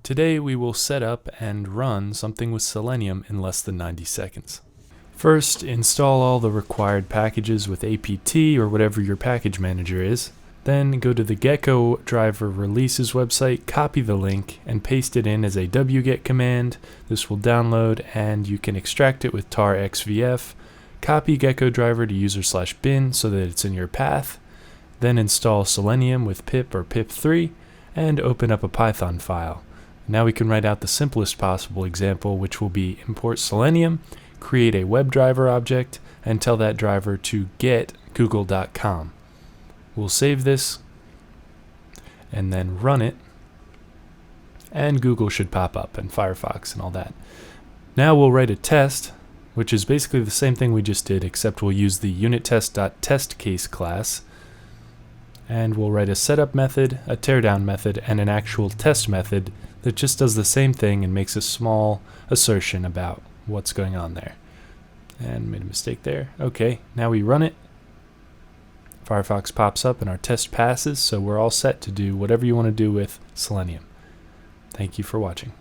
Today we will set up and run something with Selenium in less than 90 seconds. First, install all the required packages with apt or whatever your package manager is. Then go to the Gecko driver releases website, copy the link, and paste it in as a wget command. This will download and you can extract it with tar xvf. Copy Gecko driver to user/bin so that it's in your path. Then install Selenium with pip or pip3 and open up a Python file. Now we can write out the simplest possible example, which will be import Selenium, create a WebDriver object, and tell that driver to get google.com. We'll save this and then run it, and Google should pop up, and Firefox and all that. Now we'll write a test, which is basically the same thing we just did, except we'll use the unittest.testCase class, and we'll write a setup method, a teardown method, and an actual test method that just does the same thing and makes a small assertion about what's going on there. And made a mistake there. Okay, now we run it. Firefox pops up and our test passes, so we're all set to do whatever you want to do with Selenium. Thank you for watching.